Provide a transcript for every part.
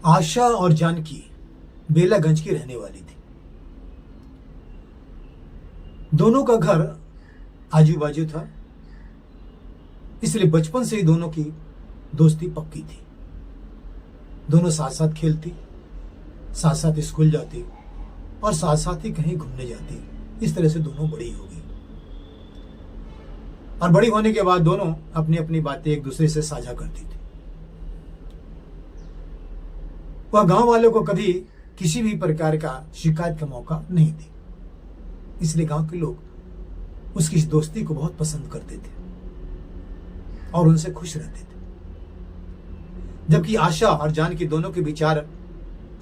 आशा और जानकी बेलागंज की रहने वाली थी। दोनों का घर आजू बाजू था, इसलिए बचपन से ही दोनों की दोस्ती पक्की थी। दोनों साथ साथ खेलती, साथ साथ स्कूल जाती और साथ साथ ही कहीं घूमने जाती। इस तरह से दोनों बड़ी हो गई और बड़ी होने के बाद दोनों अपनी अपनी बातें एक दूसरे से साझा करती थी। वह गांव वालों को कभी किसी भी प्रकार का शिकायत का मौका नहीं दी, इसलिए गांव के लोग उसकी इस दोस्ती को बहुत पसंद करते थे और उनसे खुश रहते थे। जबकि आशा और जानकी दोनों के विचार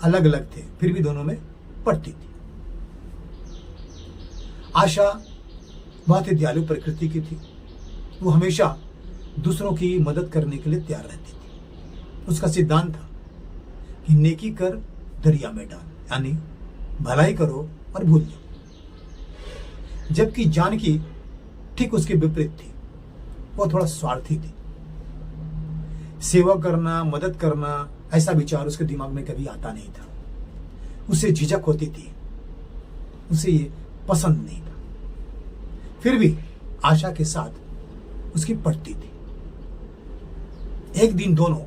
अलग अलग थे, फिर भी दोनों में पड़ती थी। आशा बहुत ही दयालु प्रकृति की थी। वो हमेशा दूसरों की मदद करने के लिए तैयार रहती थी। उसका सिद्धांत था कि नेकी कर दरिया में डाल, यानी भलाई करो और भूल जाओ। जबकि जानकी ठीक उसके विपरीत थी। वो थोड़ा स्वार्थी थी। सेवा करना, मदद करना, ऐसा विचार उसके दिमाग में कभी आता नहीं था। उसे झिझक होती थी, उसे ये पसंद नहीं था। फिर भी आशा के साथ उसकी पटती थी। एक दिन दोनों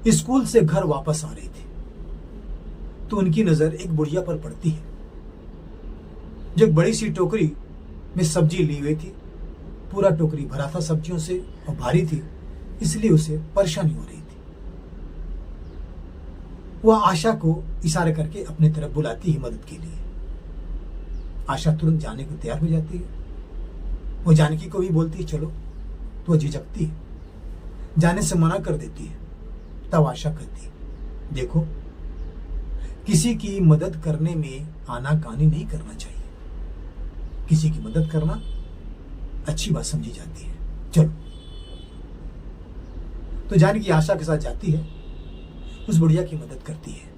स्कूल से घर वापस आ रही थी तो उनकी नजर एक बुढ़िया पर पड़ती है जो एक बड़ी सी टोकरी में सब्जी ली हुई थी। पूरा टोकरी भरा था सब्जियों से और भारी थी, इसलिए उसे परेशानी हो रही थी। वह आशा को इशारे करके अपने तरफ बुलाती है मदद के लिए। आशा तुरंत जाने को तैयार हो जाती है। वो जानकी को भी बोलती है चलो, तो वह झिझकती है, जाने से मना कर देती है। तब आशा कहती है देखो, किसी की मदद करने में आनाकानी नहीं करना चाहिए। किसी की मदद करना अच्छी बात समझी जाती है। चलो। तो जानकी आशा के साथ जाती है, उस बुढ़िया की मदद करती है,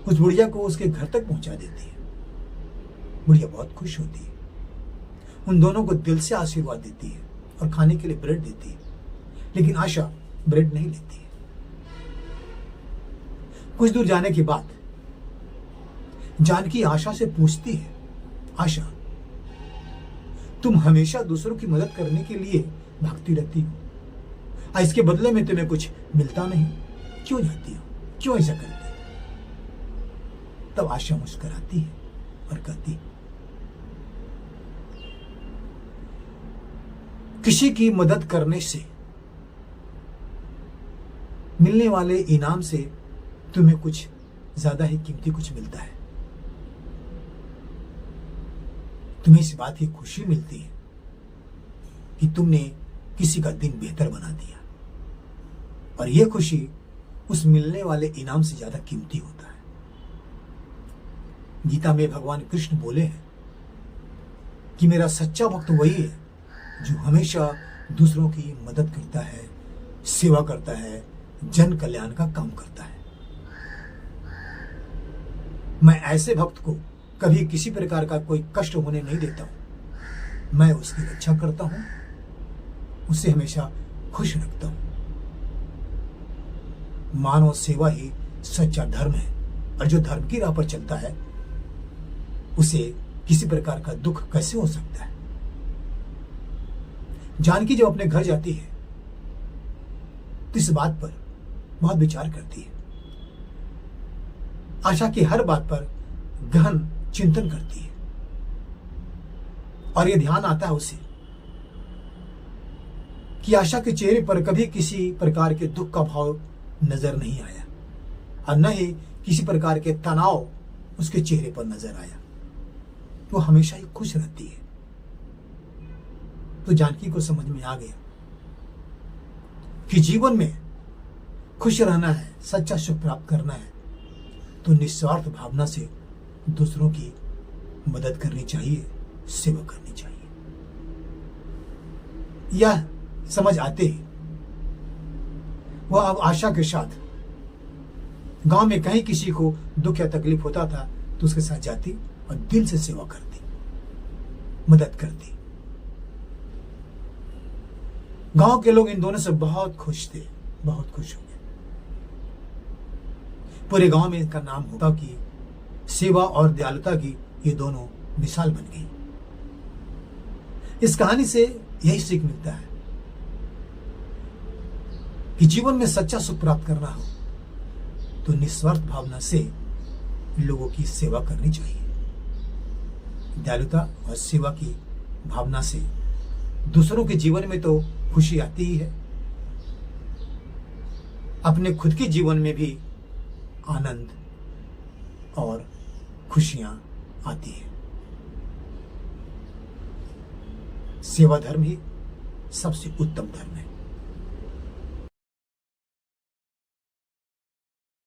उस बुढ़िया को उसके घर तक पहुंचा देती है। बुढ़िया बहुत खुश होती है, उन दोनों को दिल से आशीर्वाद देती है और खाने के लिए ब्रेड देती है। लेकिन आशा ब्रेड नहीं लेती है। कुछ दूर जाने के बाद जानकी आशा से पूछती है, आशा तुम हमेशा दूसरों की मदद करने के लिए भागती रहती हो, इसके बदले में तुम्हें कुछ मिलता नहीं, क्यों जाती हो, क्यों ऐसा करती हो? तब आशा मुस्कुराती है और कहती किसी की मदद करने से मिलने वाले इनाम से तुम्हें कुछ ज्यादा ही कीमती कुछ मिलता है। तुम्हें इस बात की खुशी मिलती है कि तुमने किसी का दिन बेहतर बना दिया, और यह खुशी उस मिलने वाले इनाम से ज्यादा कीमती होता है। गीता में भगवान कृष्ण बोले हैं कि मेरा सच्चा भक्त वही है जो हमेशा दूसरों की मदद करता है, सेवा करता है, जन कल्याण का काम करता है। मैं ऐसे भक्त को कभी किसी प्रकार का कोई कष्ट होने नहीं देता हूं। मैं उसकी रक्षा करता हूं, उसे हमेशा खुश रखता हूं। मानव सेवा ही सच्चा धर्म है, और जो धर्म की राह पर चलता है उसे किसी प्रकार का दुख कैसे हो सकता है। जानकी जब अपने घर जाती है तो इस बात पर बहुत विचार करती है। आशा की हर बात पर गहन चिंतन करती है, और यह ध्यान आता है उसे कि आशा के चेहरे पर कभी किसी प्रकार के दुख का भाव नजर नहीं आया, और न ही किसी प्रकार के तनाव उसके चेहरे पर नजर आया। वो हमेशा ही खुश रहती है। तो जानकी को समझ में आ गया कि जीवन में खुश रहना है, सच्चा सुख प्राप्त करना है, तो निस्वार्थ भावना से दूसरों की मदद करनी चाहिए, सेवा करनी चाहिए। यह समझ आते ही वह अब आशा के साथ गांव में कहीं किसी को दुख या तकलीफ होता था तो उसके साथ जाती और दिल से सेवा करती, मदद करती। गांव के लोग इन दोनों से बहुत खुश थे, बहुत खुश हो गए। पूरे गांव में इनका नाम होता कि सेवा और दयालुता की ये दोनों मिसाल बन गई। इस कहानी से यही सीख मिलता है कि जीवन में सच्चा सुख प्राप्त करना हो तो निस्वार्थ भावना से लोगों की सेवा करनी चाहिए। दयालुता और सेवा की भावना से दूसरों के जीवन में तो खुशी आती ही है, अपने खुद के जीवन में भी आनंद और खुशियां आती है। सेवा धर्म ही सबसे उत्तम धर्म है।